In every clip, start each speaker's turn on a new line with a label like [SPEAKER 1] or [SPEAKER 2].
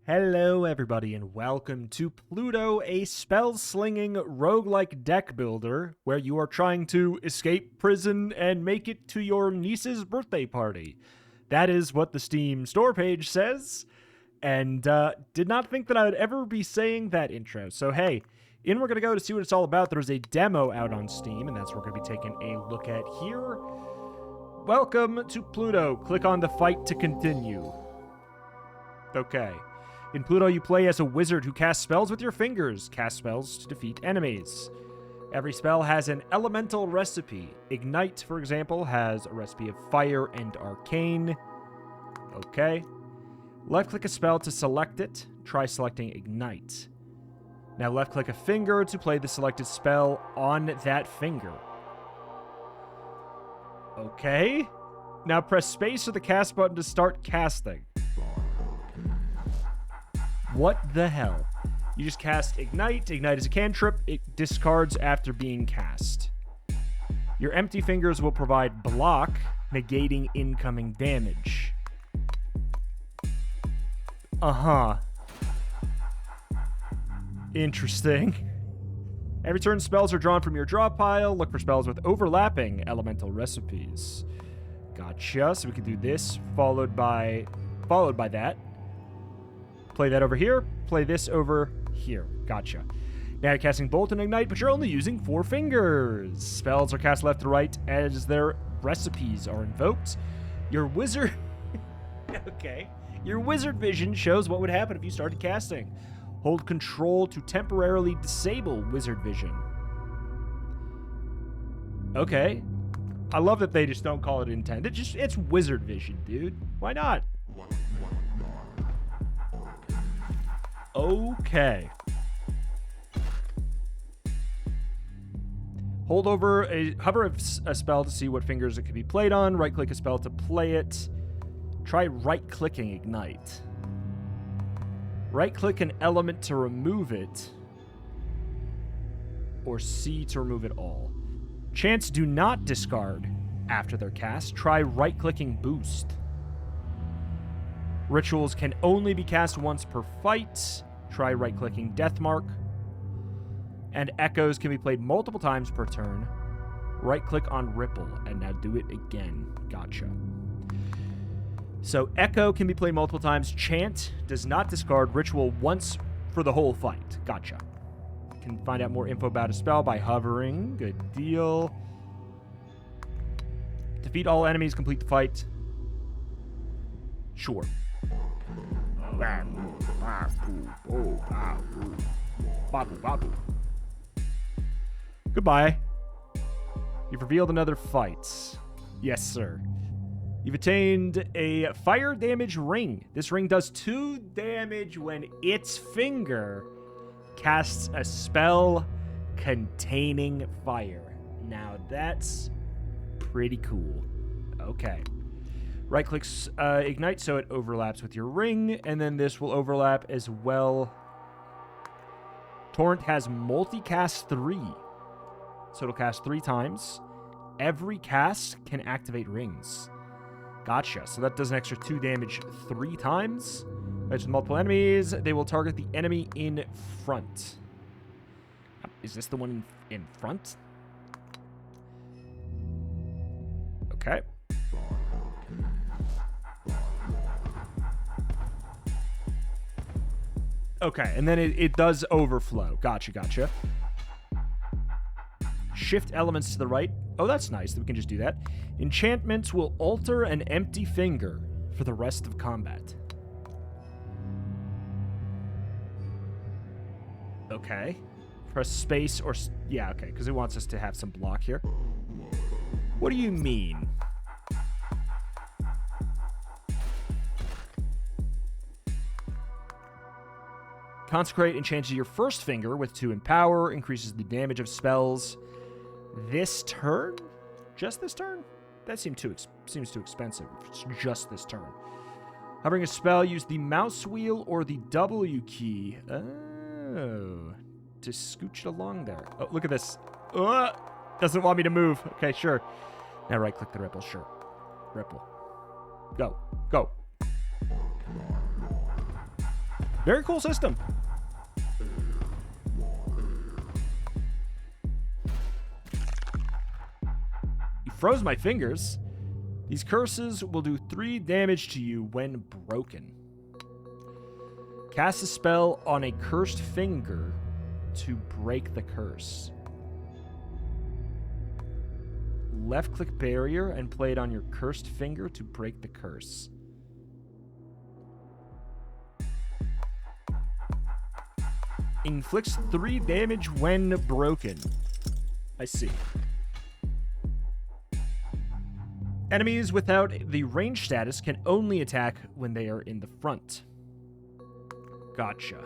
[SPEAKER 1] Hello everybody and welcome to Pluto, a spell-slinging roguelike deck builder where you are trying to escape prison and make it to your niece's birthday party. That is what the Steam store page says, and did not think that I would ever be saying that intro. So hey, in we're going to go to see what it's all about. There's a demo out on Steam, and that's what we're going to be taking a look at here. Welcome to Pluto. Click on the fight to continue. Okay. In Pluto, you play as a wizard who casts spells with your fingers. Cast spells to defeat enemies. Every spell has an elemental recipe. Ignite, for example, has a recipe of fire and arcane. Okay. Left-click a spell to select it. Try selecting Ignite. Now left-click a finger to play the selected spell on that finger. Okay. Now press space or the cast button to start casting. What the hell? You just cast Ignite. Ignite is a cantrip. It discards after being cast. Your empty fingers will provide block, negating incoming damage. Uh-huh. Interesting. Every turn, spells are drawn from your draw pile. Look for spells with overlapping elemental recipes. Gotcha. So we can do this, followed by that. Play that over here. Play this over here. Gotcha. Now you're casting Bolt and Ignite, but you're only using 4 fingers. Spells are cast left to right as their recipes are invoked. Your wizard... Okay. Your wizard vision shows what would happen if you started casting. Hold control to temporarily disable wizard vision. Okay. I love that they just don't call it intent. It's wizard vision, dude. Why not? Okay. Hover a spell to see what fingers it could be played on. Right-click a spell to play it. Try right-clicking Ignite. Right-click an element to remove it. Or C to remove it all. Chants do not discard after their cast. Try right-clicking Boost. Rituals can only be cast once per fight. Try right-clicking Deathmark. And Echoes can be played multiple times per turn. Right-click on Ripple, and now do it again. Gotcha. So Echo can be played multiple times. Chant does not discard. Ritual once for the whole fight. Gotcha. Can find out more info about a spell by hovering. Good deal. Defeat all enemies. Complete the fight. Sure. Goodbye. You've revealed another fight. Yes, sir. You've attained a fire damage ring. This ring does 2 damage when its finger casts a spell containing fire. Now that's pretty cool. Okay. Right-click Ignite so it overlaps with your ring, and then this will overlap as well. Torrent has multicast 3, so it'll cast 3 times. Every cast can activate rings. Gotcha, so that does an extra 2 damage 3 times. With multiple enemies, they will target the enemy in front. Is this the one in front? Okay. Okay, and then it does overflow. Gotcha. Shift elements to the right. Oh, that's nice that we can just do that. Enchantments will alter an empty finger for the rest of combat. Okay. Press space or... Yeah, okay, because it wants us to have some block here. What do you mean? Consecrate enchants your first finger with 2 in power, increases the damage of spells. This turn? Just this turn? That seems too expensive. It's just this turn. Hovering a spell, use the mouse wheel or the W key. Oh. To scooch it along there. Oh, look at this. Doesn't want me to move. Okay, sure. Now right-click the ripple. Sure. Ripple. Go. Very cool system. You froze my fingers. These curses will do 3 damage to you when broken. Cast a spell on a cursed finger to break the curse. Left-click barrier and play it on your cursed finger to break the curse. Inflicts 3 damage when broken. I see. Enemies without the range status can only attack when they are in the front. Gotcha.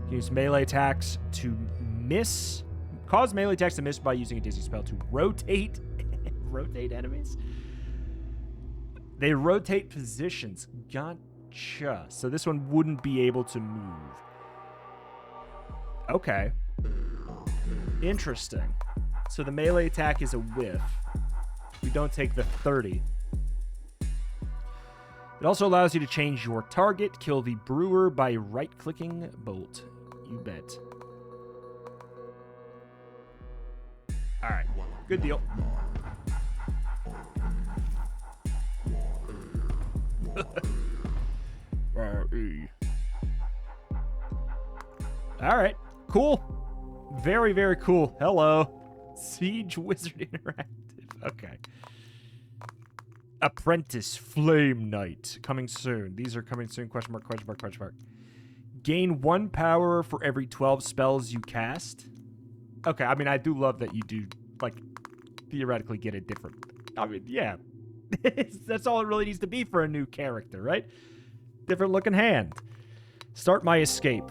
[SPEAKER 1] Use melee attacks to miss. Cause melee attacks to miss by using a dizzy spell to rotate. Rotate enemies? They rotate positions. Gotcha. So this one wouldn't be able to move. Okay. Interesting. So the melee attack is a whiff. We don't take the 30. It also allows you to change your target, kill the brewer by right-clicking bolt. You bet. Alright, good deal. Alright, cool. Very, very cool. Hello. Siege Wizard Interactive. Okay. Apprentice Flame Knight. Coming soon. These are coming soon. Question mark, question mark, question mark. Gain 1 power for every 12 spells you cast. Okay, I mean, I do love that you do, like, theoretically get a different... I mean, yeah. That's all it really needs to be for a new character, right? Different looking hand. Start my escape.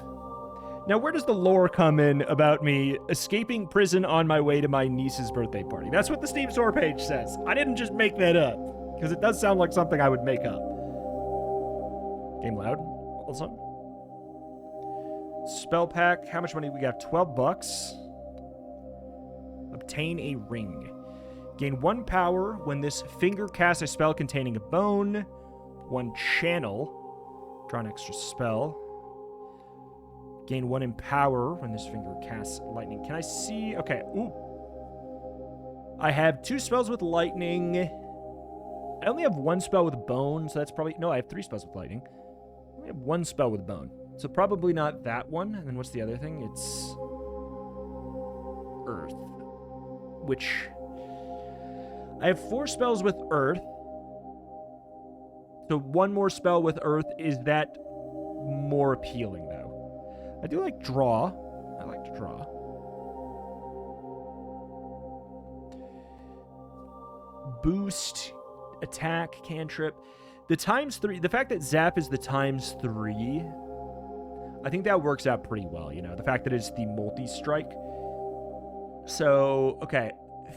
[SPEAKER 1] Now, where does the lore come in about me escaping prison on my way to my niece's birthday party? That's what the Steam store page says. I didn't just make that up, because it does sound like something I would make up. Game loud. Also. Spell pack. How much money we got? 12 bucks. Obtain a ring. Gain 1 power when this finger casts a spell containing a bone. 1 channel. Draw an extra spell. Gain 1 in power when this finger casts lightning. Can I see? Okay. Ooh. I have 2 spells with lightning. I only have 1 spell with bone, so that's probably... No, I have 3 spells with lightning. I only have 1 spell with bone. So probably not that one. And then what's the other thing? It's... Earth. Which... I have 4 spells with Earth. So 1 more spell with Earth. Is that more appealing, though? I do like draw. I like to draw. Boost, attack, cantrip. The ×3, the fact that Zap is the ×3, I think that works out pretty well, you know? The fact that it's the multi-strike. So, okay.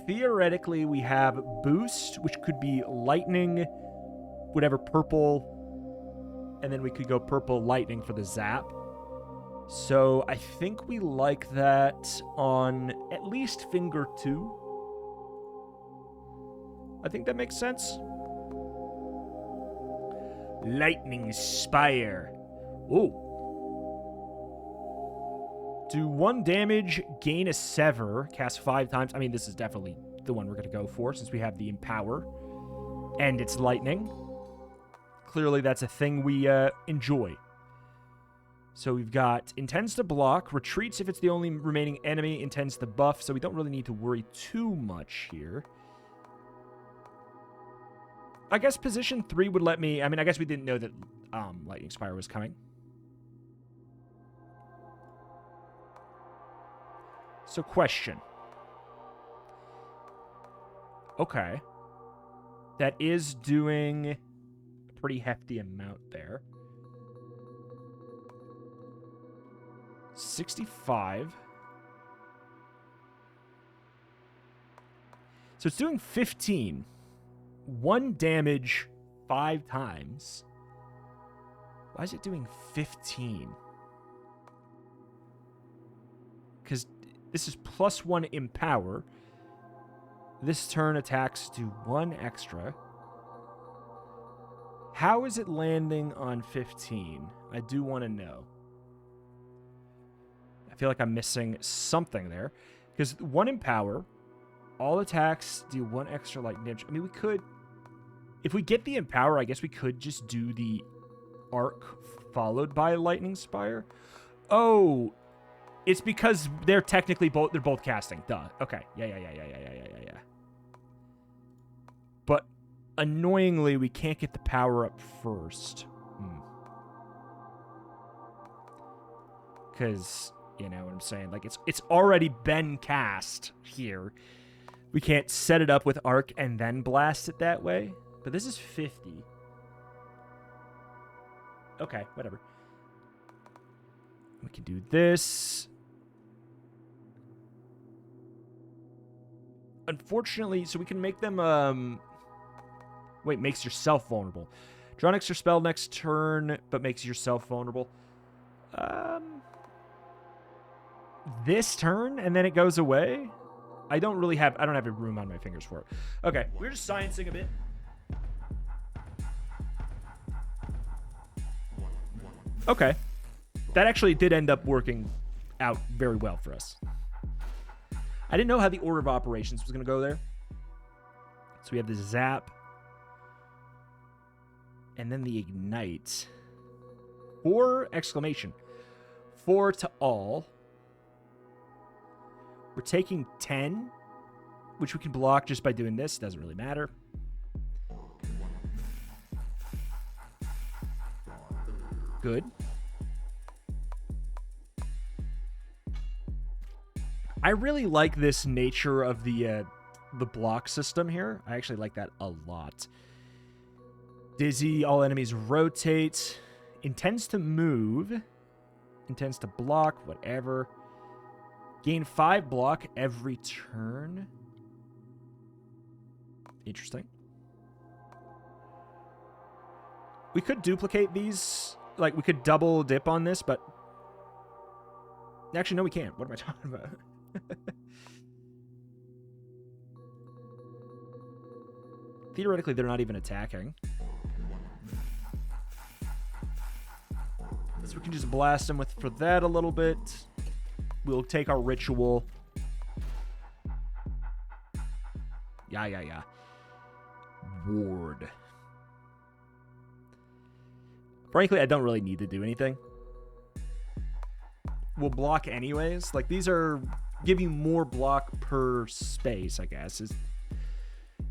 [SPEAKER 1] Theoretically, we have boost, which could be lightning, whatever, purple, and then we could go purple lightning for the Zap. So I think we like that on at least finger 2. I think that makes sense. Lightning Spire. Ooh. Do 1 damage, gain a sever, cast 5 times. I mean, this is definitely the one we're going to go for since we have the Empower. And it's lightning. Clearly that's a thing we enjoy. So we've got intends to block, retreats if it's the only remaining enemy, intends to buff, so we don't really need to worry too much here. I guess position 3 would let me... I mean, I guess we didn't know that Lightning Spire was coming. So question. Okay. That is doing a pretty hefty amount there. 65. So it's doing 15. 1 damage 5 times. Why is it doing 15? Because this is +1 Empower. This turn attacks do 1 extra. How is it landing on 15? I do want to know. I feel like I'm missing something there. Because 1 in power, all attacks do 1 extra lightning damage. I mean, we could... If we get the Empower, I guess we could just do the Arc followed by Lightning Spire. Oh, it's because they're technically both... They're both casting. Duh. Okay. Yeah. But annoyingly, we can't get the power up first. Because, you know what I'm saying? Like, it's already been cast here. We can't set it up with Arc and then blast it that way. But this is 50. Okay, whatever. We can do this. Unfortunately, so we can make them, wait, makes yourself vulnerable. Draw an extra spell next turn, but makes yourself vulnerable. This turn, and then it goes away? I don't have a room on my fingers for it. Okay, we're just sciencing a bit. Okay. That actually did end up working out very well for us. I didn't know how the order of operations was going to go there. So we have the Zap. And then the Ignite. 4 exclamation. 4 to all. We're taking 10, which we can block just by doing this. Doesn't really matter. Good. I really like this nature of the block system here. I actually like that a lot. Dizzy, all enemies rotate. Intends to move. Intends to block, whatever. Gain 5 block every turn. Interesting. We could duplicate these. Like, we could double dip on this, but... Actually, no, we can't. What am I talking about? Theoretically, they're not even attacking. So we can just blast them for that a little bit. We'll take our ritual. Yeah. Ward. Frankly, I don't really need to do anything. We'll block anyways. Like, these are giving more block per space, I guess, is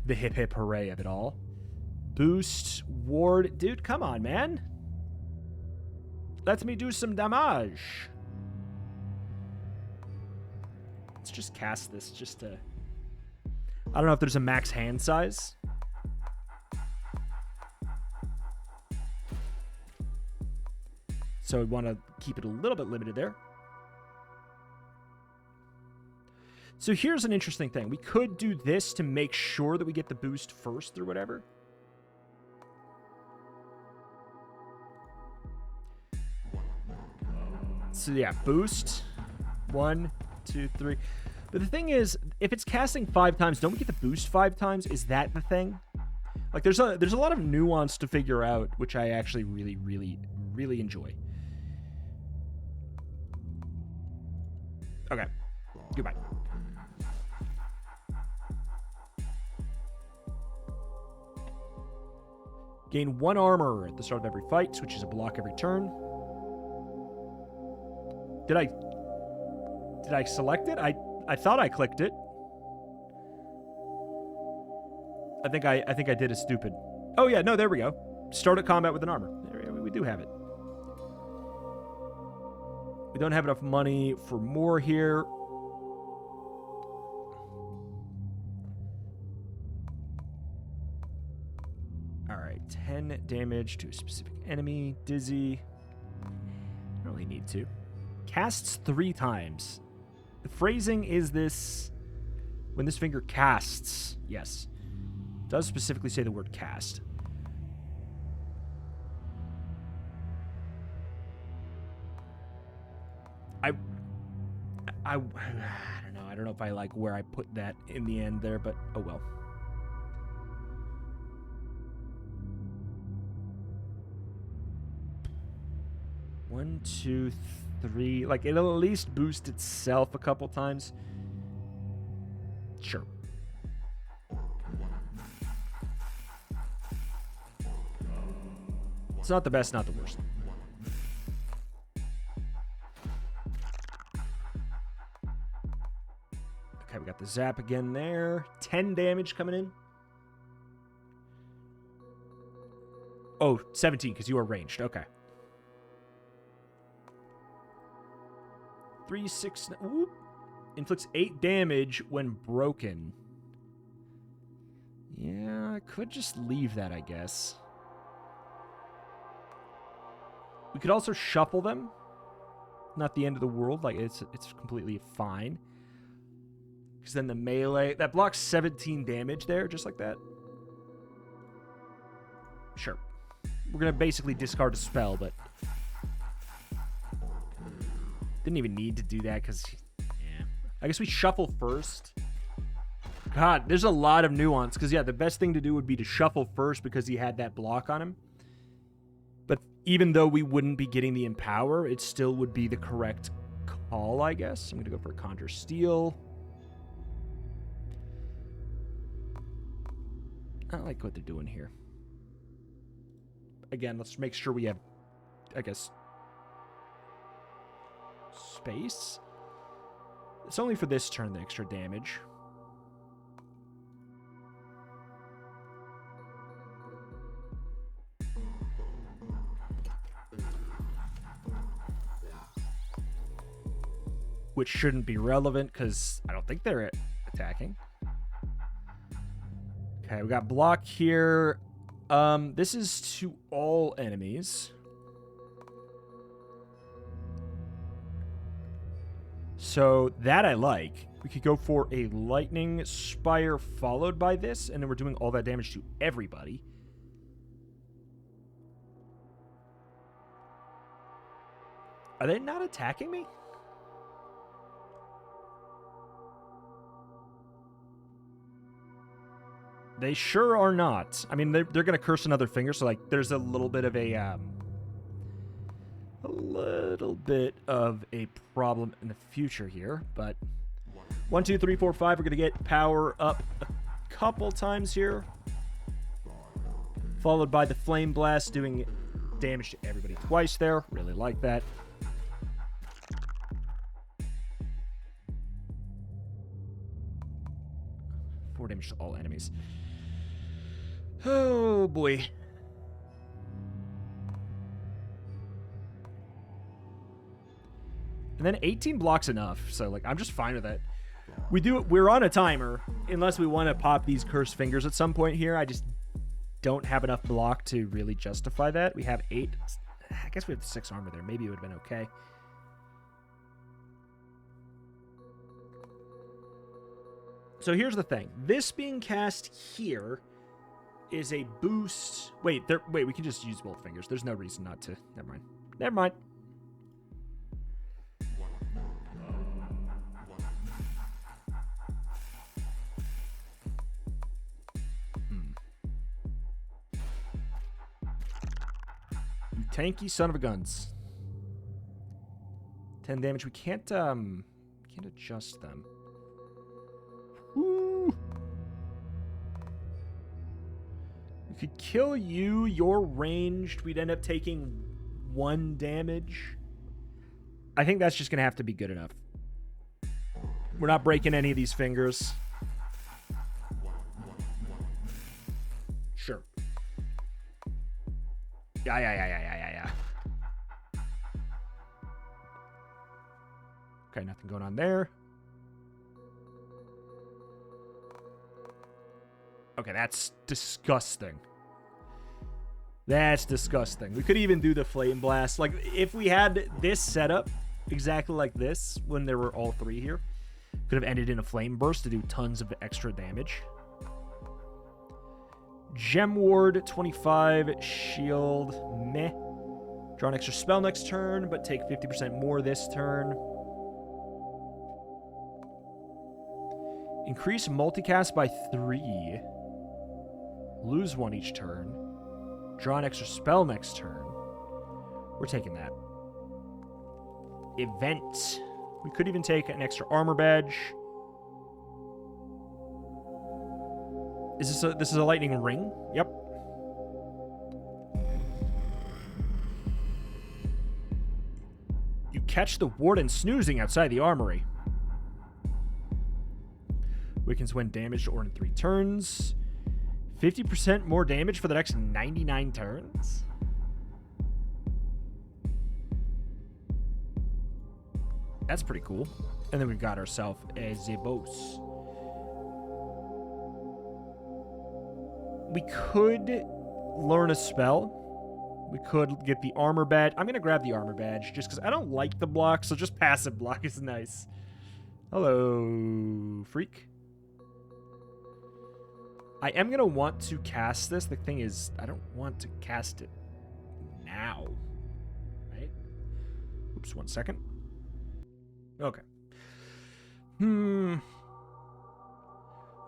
[SPEAKER 1] the hip hooray of it all. Boost, ward. Dude, come on, man. Let me do some damage. Let's just cast this just to... I don't know if there's a max hand size. So we want to keep it a little bit limited there. So here's an interesting thing. We could do this to make sure that we get the boost first or whatever. So yeah, boost. 1, 2, 3. But the thing is, if it's casting 5 times, don't we get the boost 5 times? Is that the thing? Like, there's a lot of nuance to figure out, which I actually really enjoy. Okay. Goodbye. Gain 1 armor at the start of every fight, switches a block every turn. Did I select it? I thought I clicked it. I think I did a stupid. Oh yeah, no, there we go. Start at combat with an armor. There we do have it. We don't have enough money for more here. Alright, 10 damage to a specific enemy. Dizzy. Don't really need to. Casts 3 times. The phrasing is this... When this finger casts. Yes. It does specifically say the word cast. I don't know. I don't know if I like where I put that in the end there, but oh well. 1, 2, 3. Like, it'll at least boost itself a couple times. Sure. It's not the best, not the worst. Okay, we got the zap again there. 10 damage coming in. Oh, 17, because you are ranged. Okay. 3, 6... Whoop. Inflicts 8 damage when broken. Yeah, I could just leave that, I guess. We could also shuffle them. Not the end of the world. Like, it's completely fine. Because then the melee... That blocks 17 damage there, just like that. Sure. We're going to basically discard a spell, but... Didn't even need to do that, because... Yeah. I guess we shuffle first. God, there's a lot of nuance. Because, yeah, the best thing to do would be to shuffle first because he had that block on him. But even though we wouldn't be getting the Empower, it still would be the correct call, I guess. I'm going to go for a Conjure Steel. I like what they're doing here. Again, let's make sure we have, I guess, space. It's only for this turn, the extra damage. Which shouldn't be relevant, because I don't think they're attacking. Okay, we got block here. This is to all enemies. So that I like. We could go for a Lightning Spire followed by this, and then we're doing all that damage to everybody. Are they not attacking me? They sure are not. I mean, they're going to curse another finger, so, like, there's a little bit of a problem in the future here, but 1, 2, 3, 4, 5, we're going to get power up a couple times here, followed by the Flame Blast doing damage to everybody twice there. Really like that. Four damage to all enemies. Oh, boy. And then 18 blocks enough, so, like, I'm just fine with that. We're on a timer, unless we want to pop these cursed fingers at some point here. I just don't have enough block to really justify that. We have 8. I guess we have 6 armor there. Maybe it would have been okay. So here's the thing. This being cast here is a boost. Wait, we can just use both fingers. There's no reason not to. Never mind. Never mind. You tanky son of a guns. 10 damage. We can't adjust them. Woo! We could kill you. You're ranged. We'd end up taking 1 damage. I think that's just going to have to be good enough. We're not breaking any of these fingers. Sure. Yeah. Okay, nothing going on there. Okay, that's disgusting. That's disgusting. We could even do the Flame Blast. Like, if we had this setup exactly like this when there were all 3 here, could have ended in a Flame Burst to do tons of extra damage. Gem Ward, 25, Shield, meh. Draw an extra spell next turn, but take 50% more this turn. Increase multicast by 3. Lose 1 each turn. Draw an extra spell next turn. We're taking that. event. We could even take an extra armor badge. This is a lightning ring? Yep. You catch the warden snoozing outside the armory. Weakens when damaged or in 3 turns. 50% more damage for the next 99 turns? That's pretty cool. And then we've got ourselves a Zebos. We could learn a spell. We could get the armor badge. I'm going to grab the armor badge just because I don't like the block, so just passive block is nice. Hello, freak. I am going to want to cast this. The thing is, I don't want to cast it now. Right? Oops, 1 second. Okay. For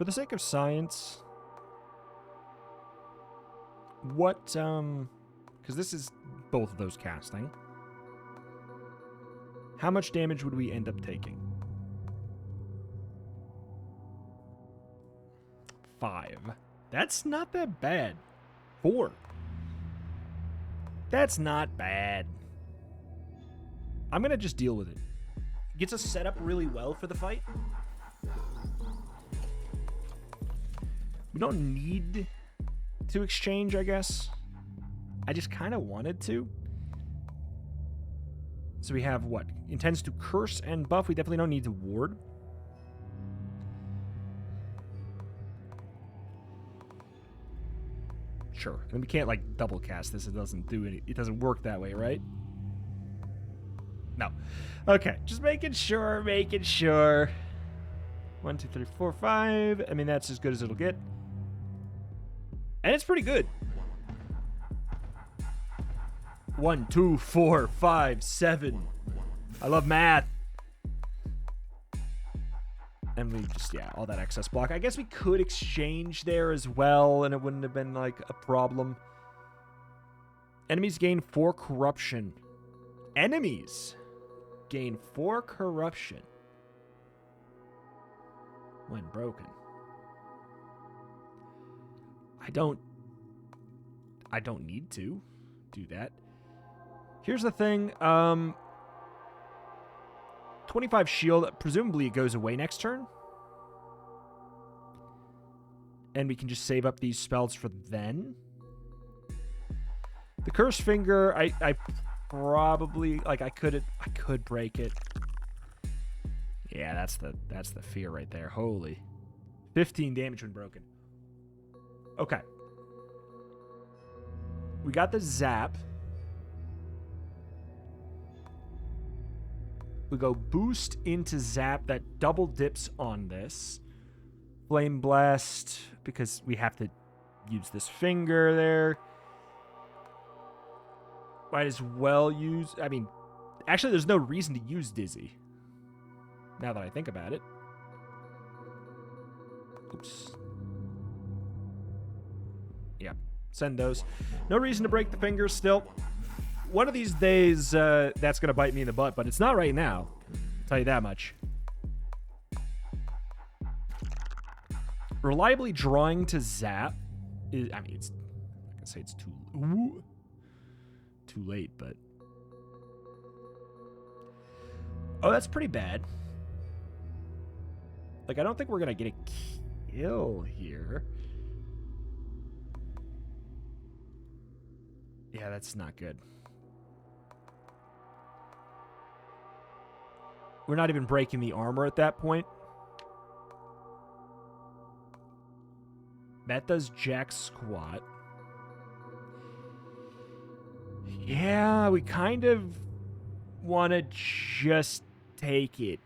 [SPEAKER 1] the sake of science, what, because this is both of those casting. How much damage would we end up taking? 5. That's not that bad. 4. That's not bad. I'm going to just deal with it. Gets us set up really well for the fight. We don't need to exchange, I guess. I just kind of wanted to. So we have what? Intends to curse and buff. We definitely don't need to ward. Sure. And we can't like double cast this. It doesn't do any. It doesn't work that way, right? No. Okay, just making sure, making sure. 1, 2, 3, 4, 5. I mean, that's as good as it'll get. And it's pretty good. 1, 2, 4, 5, 7. I love math. And we just, yeah, all that excess block. I guess we could exchange there as well, and it wouldn't have been, like, a problem. Enemies gain 4 corruption. Enemies gain 4 corruption when broken. I don't need to do that. Here's the thing. 25 shield. Presumably it goes away next turn. And we can just save up these spells for then. The Curse Finger, I probably, like, I could break it. Yeah, that's the fear right there. Holy. 15 damage when broken. Okay. We got the zap. We go boost into zap that double dips on this. Flame Blast, because we have to use this finger there. Might as well use... I mean, actually, there's no reason to use Dizzy. Now that I think about it. Oops. Yeah, send those. No reason to break the fingers still. One of these days, that's going to bite me in the butt, but it's not right now. I'll tell you that much. Reliably drawing to zap is... I mean, it's... I can say it's too late, but... Oh, that's pretty bad. Like, I don't think we're going to get a kill here. Yeah, that's not good. We're not even breaking the armor at that point. That does jack squat. Yeah, we kind of want to just take it,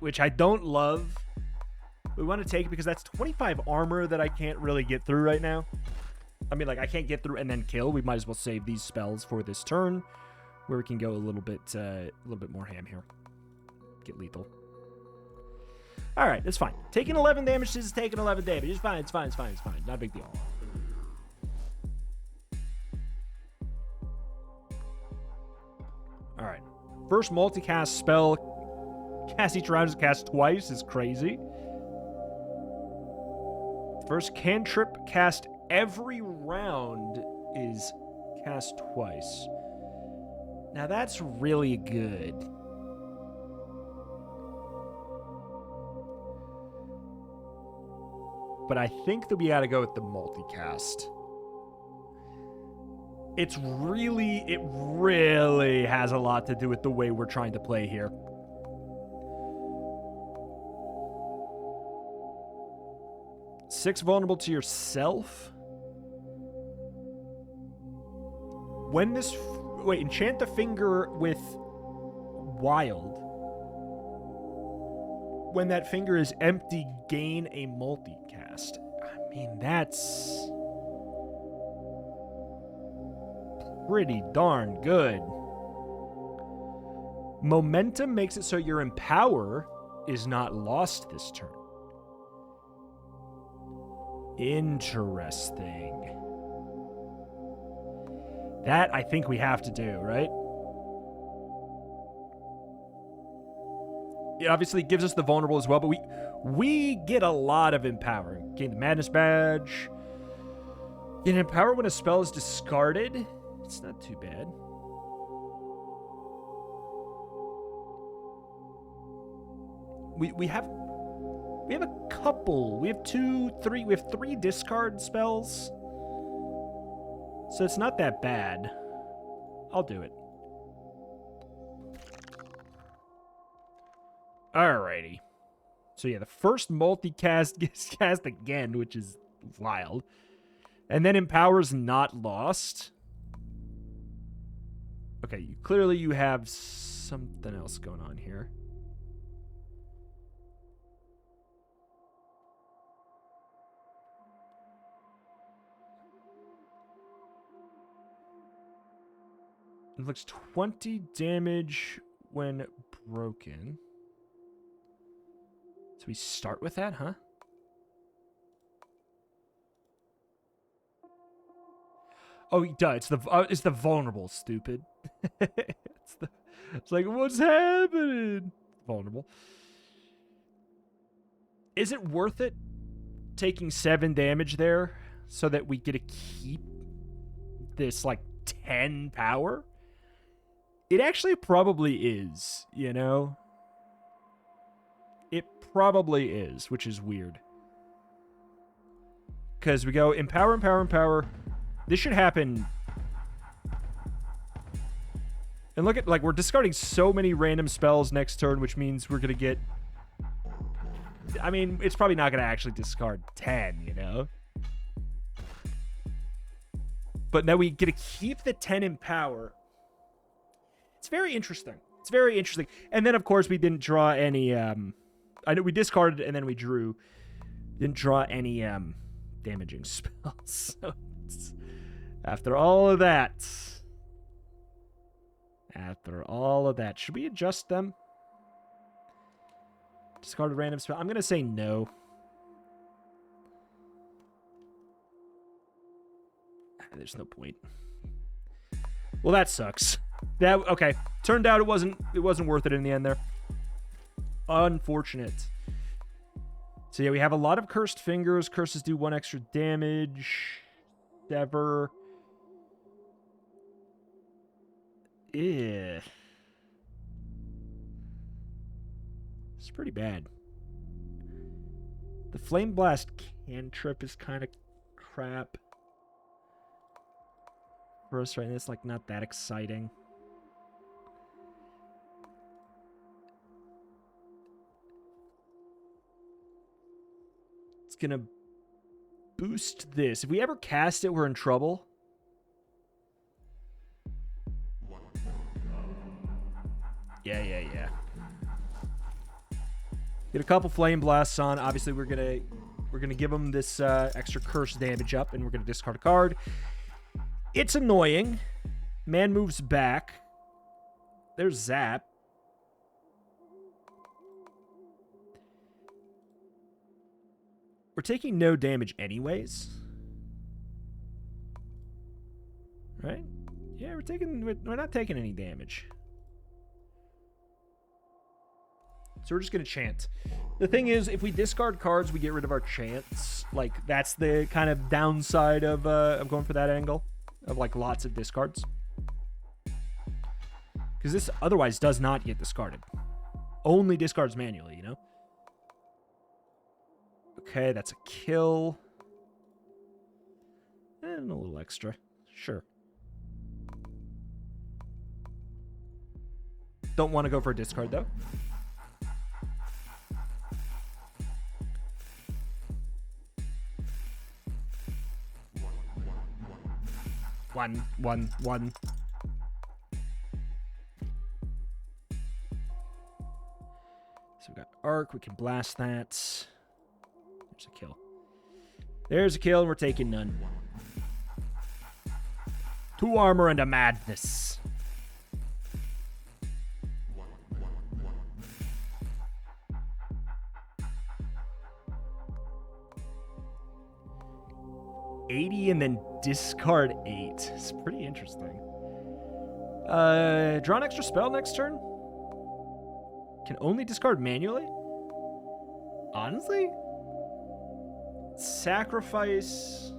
[SPEAKER 1] which I don't love. We want to take it because that's 25 armor that I can't really get through right now. I mean, like, I can't get through and then kill. We might as well save these spells for this turn, where we can go a little bit more ham here. Get lethal. All right, it's fine. Taking 11 damage is taking 11 damage. It's fine. It's fine. It's fine. It's fine. Not a big deal. All right. First multicast spell, cast each round is cast twice, is crazy. First cantrip cast every round is cast twice. Now that's really good. But I think that we gotta go with the multicast. It really has a lot to do with the way we're trying to play here. Six vulnerable to yourself. When this... Wait, enchant the finger with wild. When that finger is empty, gain a multicast. I mean, that's... pretty darn good. Momentum makes it so your Empower is not lost this turn. Interesting. That I think we have to do, right? It obviously gives us the vulnerable as well, but we get a lot of Empower. Gain the Madness Badge. Gain Empower when a spell is discarded. It's not too bad. We have a couple. We have three discard spells. So it's not that bad. I'll do it. Alrighty. So yeah, the first multicast gets cast again, which is wild. And then Empower's not lost. Okay, clearly you have something else going on here. Inflicts 20 damage when broken. So we start with that, huh? Oh, duh, it's the vulnerable, stupid. It's like, what's happening? Vulnerable. Is it worth it taking 7 damage there so that we get to keep this, like, 10 power? It actually probably is, you know? It probably is, which is weird. Because we go Empower, Empower, Empower. This should happen. And look at, like, we're discarding so many random spells next turn, which means we're going to get... I mean, it's probably not going to actually discard 10, you know? But now we get to keep the 10 in power. It's very interesting. It's very interesting. And then, of course, we didn't draw any... I know we discarded and then we drew. Didn't draw any damaging spells. So after all of that... After all of that, should we adjust them? Discard a random spell. I'm going to say no. There's no point. Well, that sucks. Okay. Turned out it wasn't worth it in the end there. Unfortunate. So yeah, we have a lot of cursed fingers. Curses do 1 extra damage. Sever. Yeah. It's pretty bad. The Flame Blast cantrip is kind of crap. For us right now, it's like not that exciting. It's gonna boost this. If we ever cast it, we're in trouble. Yeah. Get a couple Flame Blasts on. Obviously, we're gonna give them this extra curse damage up, and we're gonna discard a card. It's annoying. Man moves back. There's Zap. We're taking no damage anyways. Right? Yeah, we're not taking any damage. So we're just going to chant. The thing is, if we discard cards, we get rid of our chants. Like, that's the kind of downside of going for that angle. Of, like, lots of discards. Because this otherwise does not get discarded. Only discards manually, you know? Okay, that's a kill. And a little extra. Sure. Don't want to go for a discard, though. One. So we got Arc. We can blast that. There's a kill. There's a kill, and we're taking none. 2 armor and a madness. $80 and then discard 8. It's pretty interesting. Draw an extra spell next turn? Can only discard manually? Honestly? Sacrifice.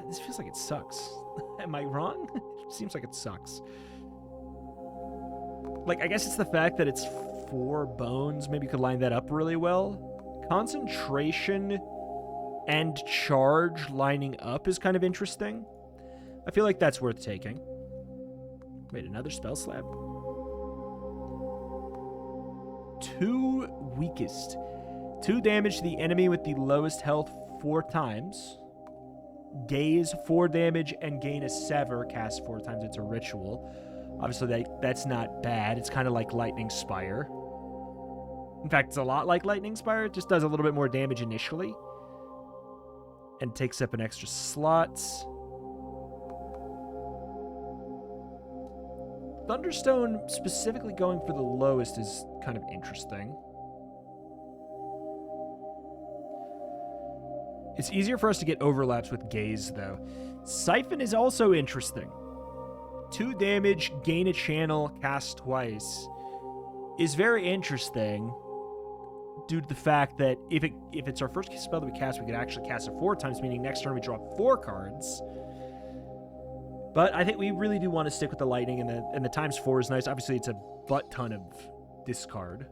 [SPEAKER 1] This feels like it sucks. Am I wrong? It seems like it sucks. Like, I guess it's the fact that it's 4 bones. Maybe you could line that up really well. Concentration and charge lining up is kind of interesting. I feel like that's worth taking. Wait, another spell slab? 2 weakest. 2 damage to the enemy with the lowest health 4 times. Gaze 4 damage and gain a sever. Cast 4 times. It's a ritual. Obviously, that's not bad. It's kind of like Lightning Spire. In fact, it's a lot like Lightning Spire. It just does a little bit more damage initially. And takes up an extra slot. Thunderstone specifically going for the lowest is kind of interesting. It's easier for us to get overlaps with Gaze, though. Siphon is also interesting. 2 damage, gain a channel, cast twice is very interesting due to the fact that if it's our first spell that we cast, we could actually cast it 4 times, meaning next turn we draw 4 cards. But I think we really do want to stick with the lightning, and the times 4 is nice. Obviously, it's a butt ton of discard,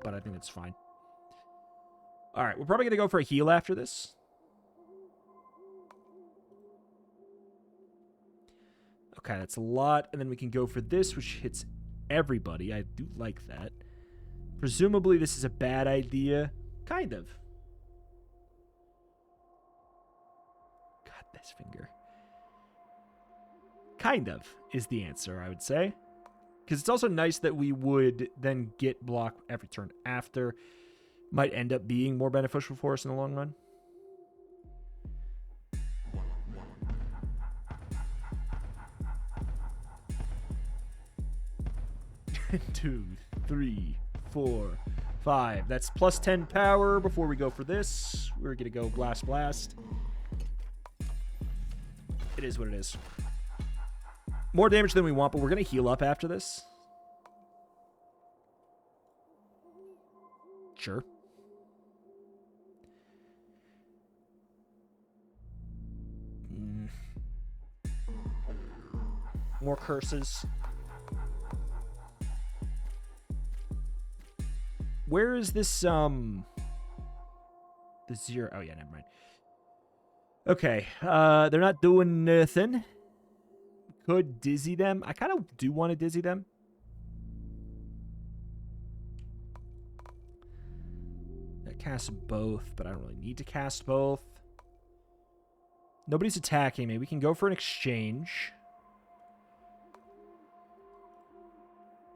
[SPEAKER 1] but I think it's fine. All right, we're probably going to go for a heal after this. Okay, that's a lot. And then we can go for this, which hits everybody. I do like that. Presumably, this is a bad idea. Kind of. God, this finger. Kind of is the answer, I would say. Because it's also nice that we would then get block every turn after. Might end up being more beneficial for us in the long run. Two, 3, 4, 5. That's plus 10 power before we go for this. We're going to go blast, blast. It is what it is. More damage than we want, but we're going to heal up after this. Sure. More curses. Where is this, the 0? Oh, yeah, never mind. Okay, they're not doing nothing. Could dizzy them. I kind of do want to dizzy them. That casts both, but I don't really need to cast both. Nobody's attacking me. We can go for an exchange.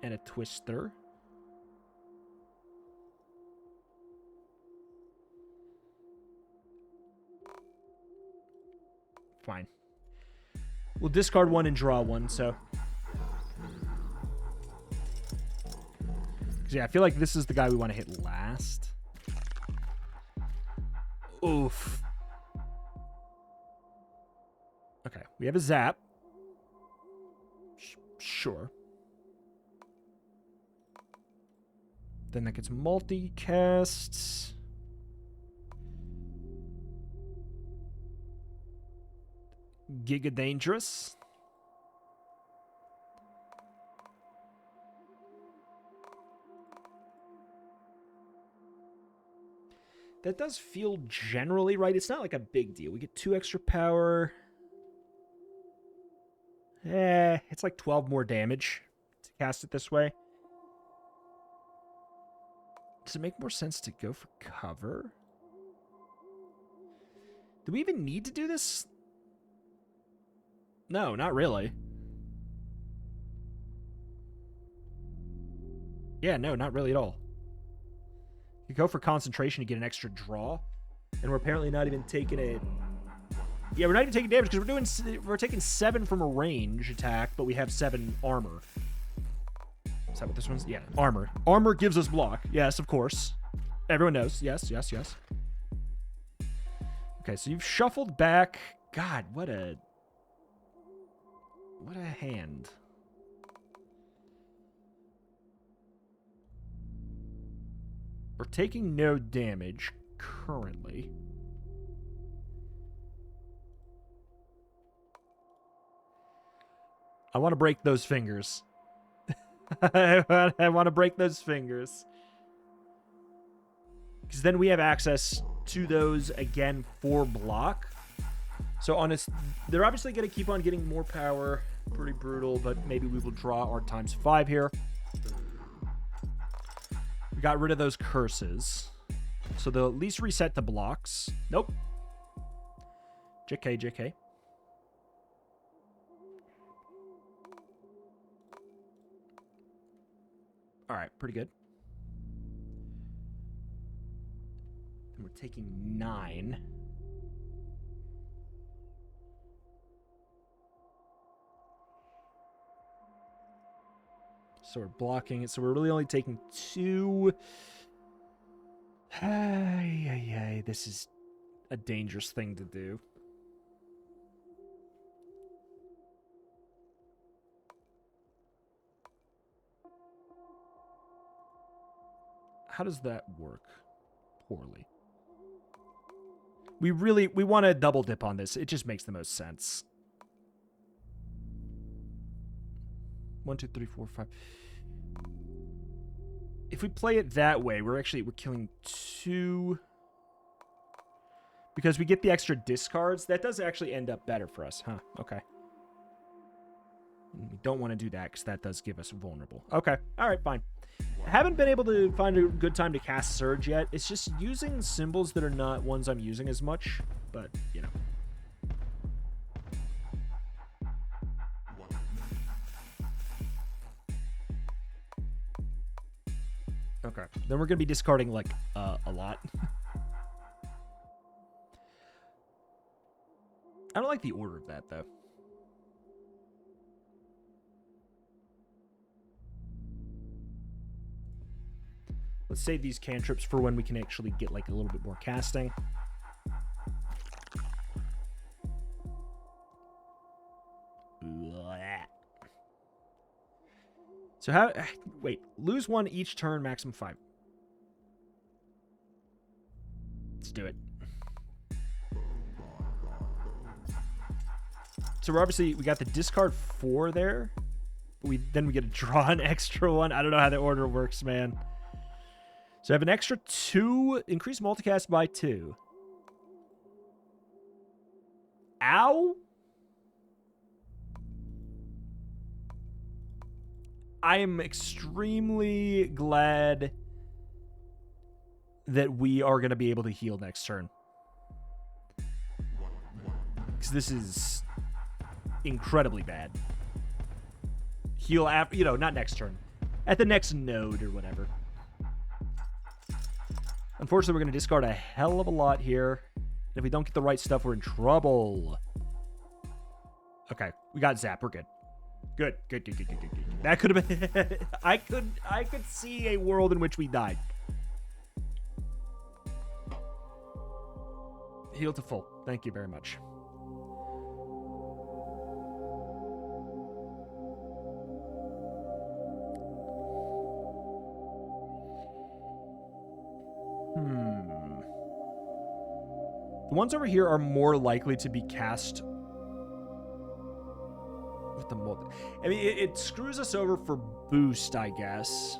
[SPEAKER 1] And a twister. Fine. We'll discard 1 and draw 1, so. Yeah, I feel like this is the guy we want to hit last. Oof. Okay, we have a zap. Sure. Then that gets multicasts. Giga Dangerous. That does feel generally right. It's not like a big deal. We get 2 extra power. It's like 12 more damage to cast it this way. Does it make more sense to go for cover? Do we even need to do this? No, not really. Yeah, no, not really at all. You go for concentration to get an extra draw, and we're apparently not even taking it. Yeah, we're not even taking damage because we're taking 7 from a range attack, but we have 7 armor. Is that what this one's? Yeah, armor. Armor gives us block. Yes, of course. Everyone knows. Yes, yes, yes. Okay, so you've shuffled back. God, what a hand. We're taking no damage currently. I want to break those fingers. I want to break those fingers. Because then we have access to those again for block. So they're obviously going to keep on getting more power. Pretty brutal, but maybe we will draw our ×5 here. We got rid of those curses. So they'll at least reset to blocks. Nope. JK, JK. All right, pretty good. And we're taking 9. So we're blocking it. So we're really only taking 2. This is a dangerous thing to do. How does that work? Poorly. We want to double dip on this. It just makes the most sense. 1, 2, 3, 4, 5. If we play it that way, we're killing 2. Because we get the extra discards. That does actually end up better for us, huh? Okay. We don't want to do that because that does give us vulnerable. Okay. All right, fine. I haven't been able to find a good time to cast Surge yet. It's just using symbols that are not ones I'm using as much. But, you know. Okay. Then we're going to be discarding, like, a lot. I don't like the order of that, though. Let's save these cantrips for when we can actually get, like, a little bit more casting. So how... Wait. Lose 1 each turn, maximum 5. Let's do it. So we're obviously... We got the discard 4 there. Then we get to draw an extra 1. I don't know how the order works, man. So I have an extra 2. Increase multicast by 2. Ow! I am extremely glad that we are going to be able to heal next turn. Because this is incredibly bad. Heal after, you know, not next turn. At the next node or whatever. Unfortunately, we're going to discard a hell of a lot here. And if we don't get the right stuff, we're in trouble. Okay, we got Zap. We're good. Good. That could have been... I could see a world in which we died. Heal to full. Thank you very much. The ones over here are more likely to be cast with the multi. I mean, it screws us over for boost, I guess.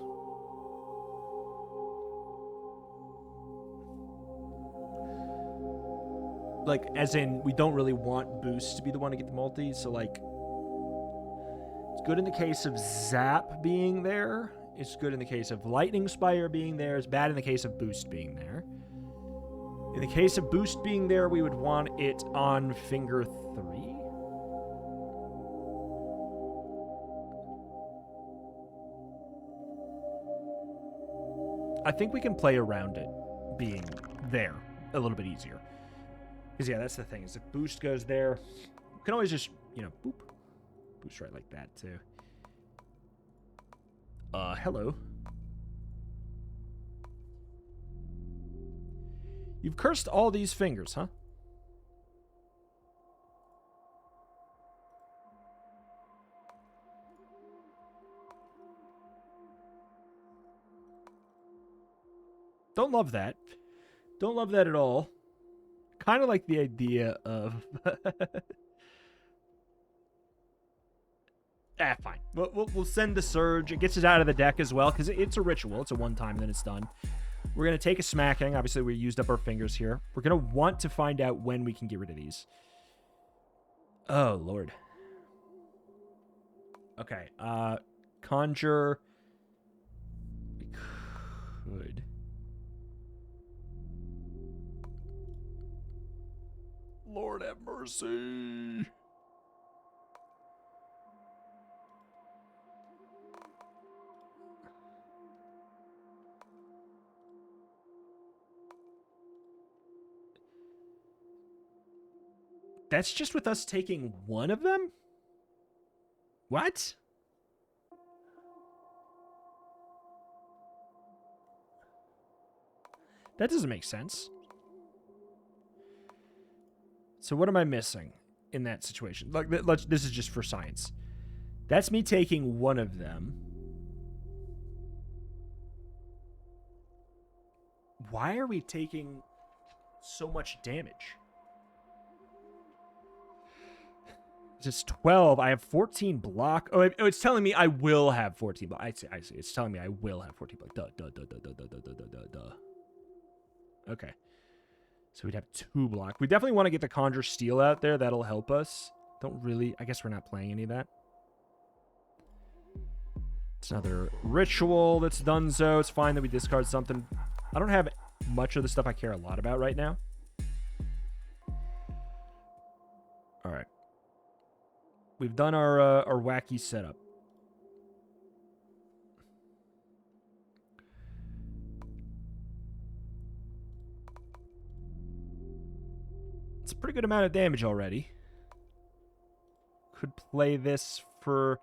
[SPEAKER 1] Like, as in, we don't really want boost to be the one to get the multi, so like, it's good in the case of Zap being there. It's good in the case of Lightning Spire being there. It's bad in the case of boost being there. In the case of boost being there, we would want it on finger 3. I think we can play around it being there a little bit easier. Because, yeah, that's the thing. Is if boost goes there, we can always just, you know, boop. Boost right like that, too. Hello. You've cursed all these fingers, huh? Don't love that. Don't love that at all. Kind of like the idea of... fine. We'll send the Surge. It gets it out of the deck as well, because it's a ritual. It's a one-time, then it's done. We're going to take a smacking. Obviously, we used up our fingers here. We're going to want to find out when we can get rid of these. Oh, Lord. Okay. Conjure. We could. Lord have mercy. That's just with us taking one of them? What? That doesn't make sense. So what am I missing in that situation? Like, this is just for science. That's me taking one of them. Why are we taking so much damage? It's 12. I have 14 block. Oh, it's telling me I will have 14 block. I see. It's telling me I will have 14 block. Duh. Okay. So we'd have 2 block. We definitely want to get the Conjure Steel out there. That'll help us. Don't really... I guess we're not playing any of that. It's another ritual that's done so. It's fine that we discard something. I don't have much of the stuff I care a lot about right now. All right. We've done our wacky setup. It's a pretty good amount of damage already. Could play this for...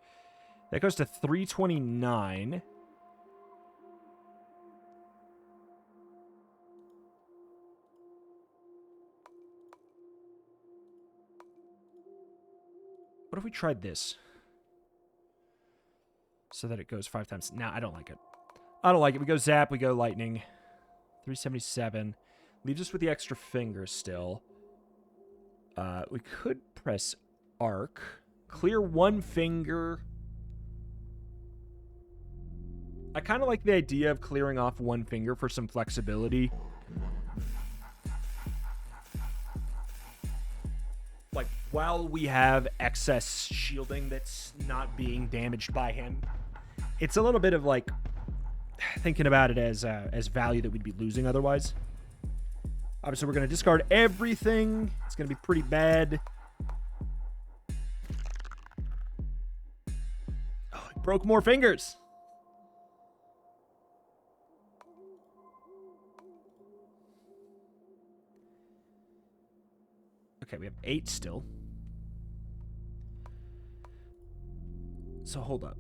[SPEAKER 1] That goes to 329. What if we tried this? So that it goes 5 times. Nah, I don't like it. I don't like it. We go Zap, we go Lightning. 377. Leaves us with the extra finger still. We could press Arc. Clear 1 finger. I kind of like the idea of clearing off 1 finger for some flexibility. Like, while we have excess shielding that's not being damaged by him, it's a little bit of, like, thinking about it as value that we'd be losing otherwise. Obviously, we're going to discard everything. It's going to be pretty bad. Oh, it broke more fingers. Okay, we have 8 still. So hold up.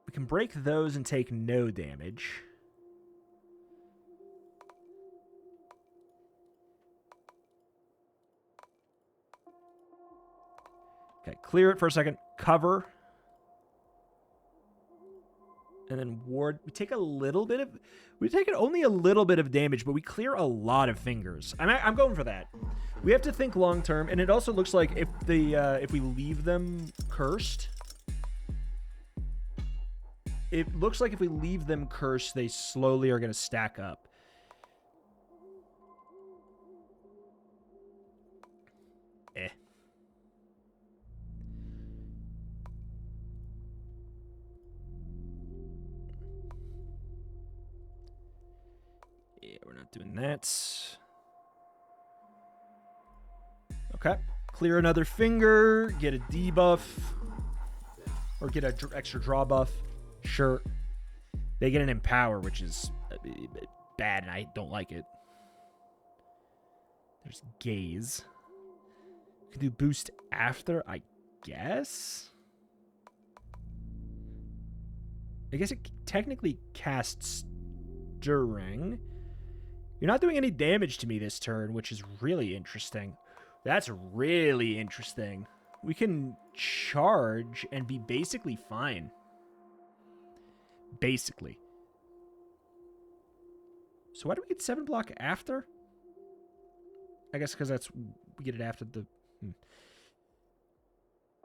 [SPEAKER 1] We can break those and take no damage. Okay, clear it for a second. Cover. And then ward. We take a little bit of... We take only a little bit of damage, but we clear a lot of fingers. I'm going for that. We have to think long term, and it also looks like if we leave them cursed... It looks like if we leave them cursed, they slowly are going to stack up. Eh. Yeah, we're not doing that. Okay. Clear another finger, get a debuff, or get an extra draw buff. Sure. They get an empower, which is bad, and I don't like it. There's gaze. You can do boost after, I guess? I guess it technically casts during. You're not doing any damage to me this turn, which is really interesting. That's really interesting. We can charge and be basically fine. Basically. So why do we get 7 block after? I guess because that's... We get it after the...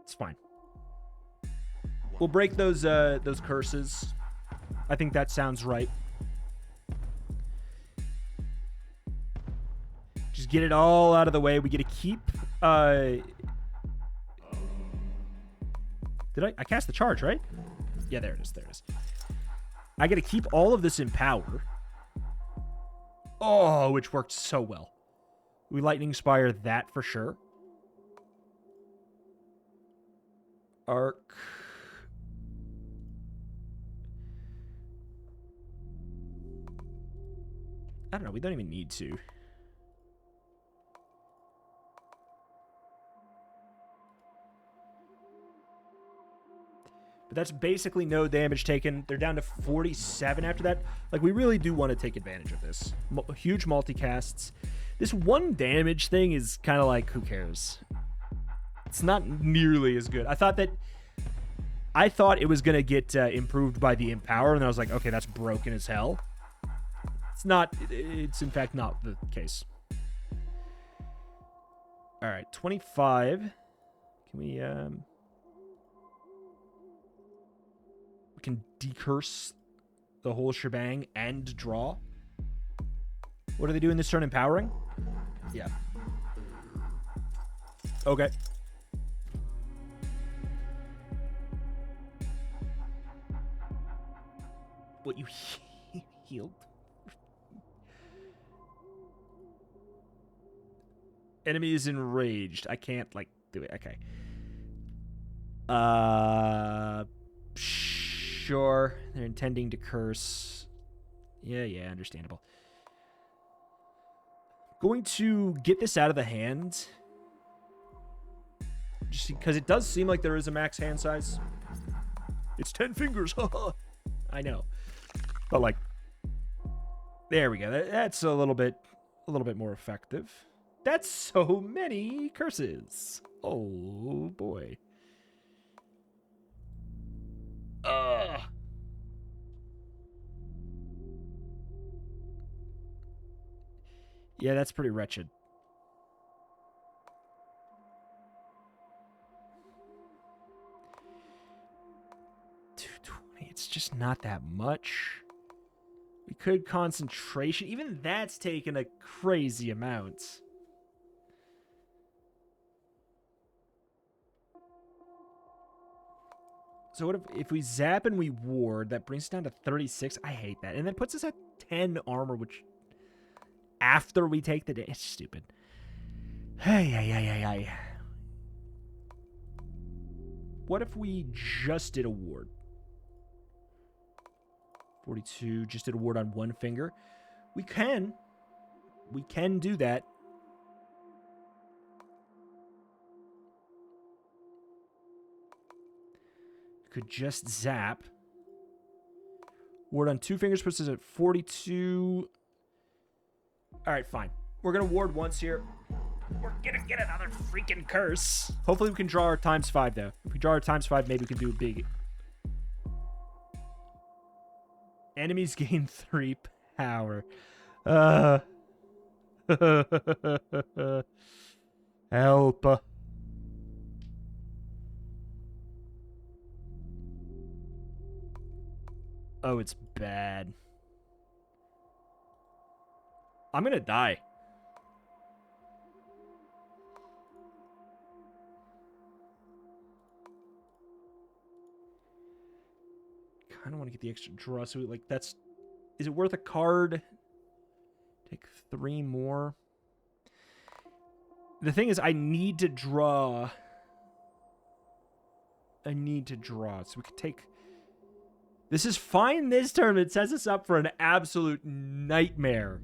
[SPEAKER 1] It's fine. We'll break those curses. I think that sounds right. Just get it all out of the way. We get to keep... Did I cast the charge, right? Yeah, there it is. There it is. I get to keep all of this in power. Oh, which worked so well. We Lightning Spire that for sure. Arc. I don't know. We don't even need to. But that's basically no damage taken. They're down to 47 after that. Like, we really do want to take advantage of this. Huge multicasts. This 1 damage thing is kind of like, who cares? It's not nearly as good. I thought it was going to get improved by the Empower, and I was like, okay, that's broken as hell. It's not. It's, in fact, not the case. All right, 25. Can we... We can decurse the whole shebang and draw. What are they doing this turn? Empowering? Yeah. Okay. What, you healed? Enemy is enraged. I can't, like, do it. Okay. Sure. They're intending to curse. Yeah, understandable. Going to get this out of the hand. Just because it does seem like there is a max hand size. It's 10 fingers. I know. But, like, there we go. That's a little bit more effective. That's so many curses. Oh, boy. Yeah, that's pretty wretched. 220. It's just not that much. We could concentration. Even that's taken a crazy amount. So what if we zap and we ward, that brings us down to 36. I hate that. And that puts us at 10 armor, which after we take the day, it's stupid. Hey. What if we just did a ward? 42, just did a ward on 1 finger. We can do that. Could just zap. Ward on 2 fingers puts us at 42. All right, fine. We're going to ward once here. We're gonna get another freaking curse. Hopefully we can draw our ×5, though. If we draw our ×5, maybe we can do a big... Enemies gain 3 power. Help. Oh, it's bad. I'm gonna die. I don't want to get the extra draw, so like that's... Is it worth a card? Take 3 more. The thing is, I need to draw. So we could take... This is fine this turn. It sets us up for an absolute nightmare.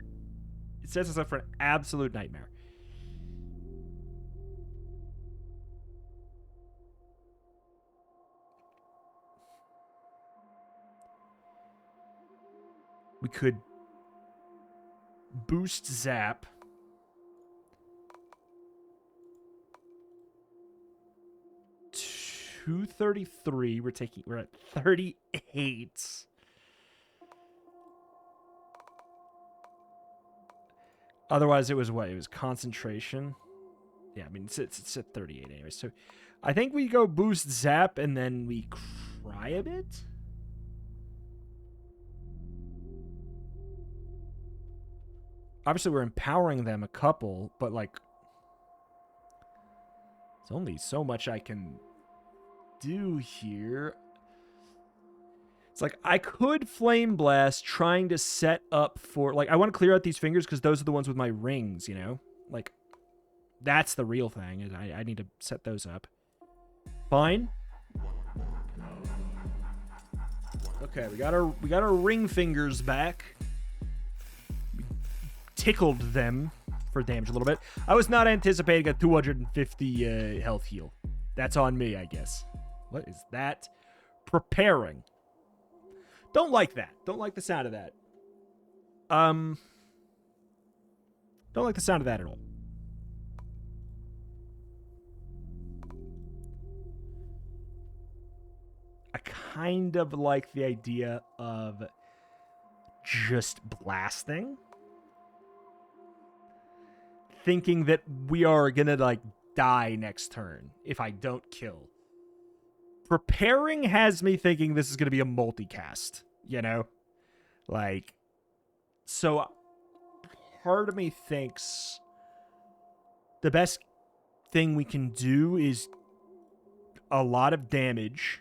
[SPEAKER 1] We could boost zap. $233. We're at 38. Otherwise, it was what? It was concentration. Yeah, I mean, it's at 38 anyway. So I think we go boost zap and then we cry a bit. Obviously, we're empowering them a couple, but like, there's only so much I can do here. It's like I could Flame Blast trying to set up for, like, I want to clear out these fingers because those are the ones with my rings, you know? Like, that's the real thing. Is I need to set those up. Fine. Okay, we got our ring fingers back. Tickled them for damage a little bit. I was not anticipating a 250 health heal. That's on me, I guess. What is that? Preparing. Don't like that. Don't like the sound of that. Don't like the sound of that at all. I kind of like the idea of just blasting. Thinking that we are gonna, like, die next turn if I don't kill. Preparing has me thinking this is gonna be a multicast, you know? Like, so part of me thinks the best thing we can do is a lot of damage,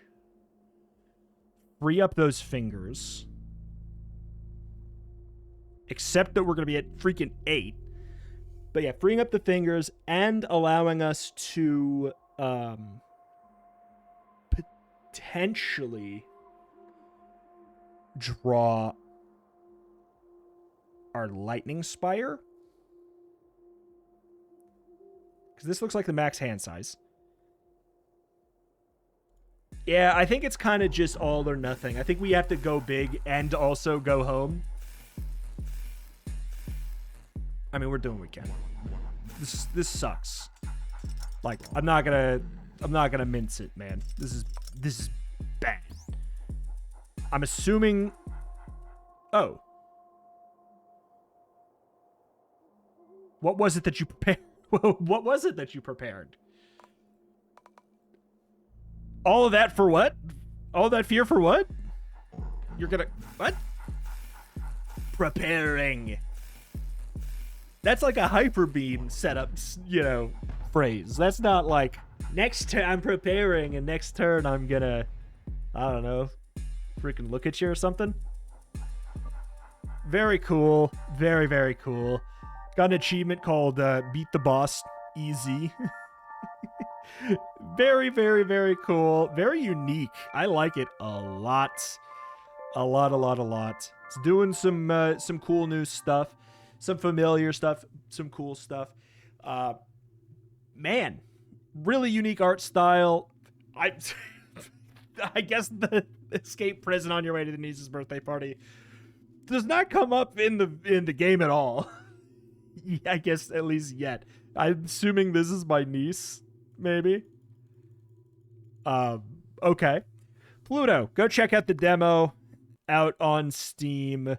[SPEAKER 1] free up those fingers, except that we're gonna be at freaking 8. But yeah, freeing up the fingers and allowing us to potentially draw our Lightning Spire. Because this looks like the max hand size. Yeah, I think it's kind of just all or nothing. I think we have to go big and also go home. I mean, we're doing what we can. This sucks. Like, I'm not gonna mince it, man. This is bad. I'm assuming. Oh. What was it that you prepared? What was it that you prepared? All of that for what? All that fear for what? You're gonna... What? Preparing. That's like a Hyper Beam setup, you know, phrase. That's not like, next turn I'm preparing and next turn I'm gonna, I don't know, freaking look at you or something. Very cool. Very, very cool. Got an achievement called Beat the Boss Easy. Very, very, very cool. Very unique. I like it a lot. A lot. It's doing some cool new stuff. Some familiar stuff. Some cool stuff. Man. Really unique art style. I guess the escape prison on your way to the niece's birthday party does not come up in the game at all. I guess at least yet. I'm assuming this is my niece, maybe. Okay. Pluto, go check out the demo out on Steam.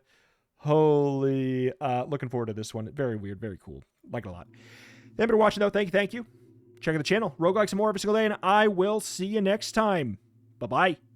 [SPEAKER 1] Holy, looking forward to this one. Very weird, very cool. Like it a lot. Thank you for watching, though. Thank you. Check out the channel. Roguelikes and more every single day, and I will see you next time. Bye-bye.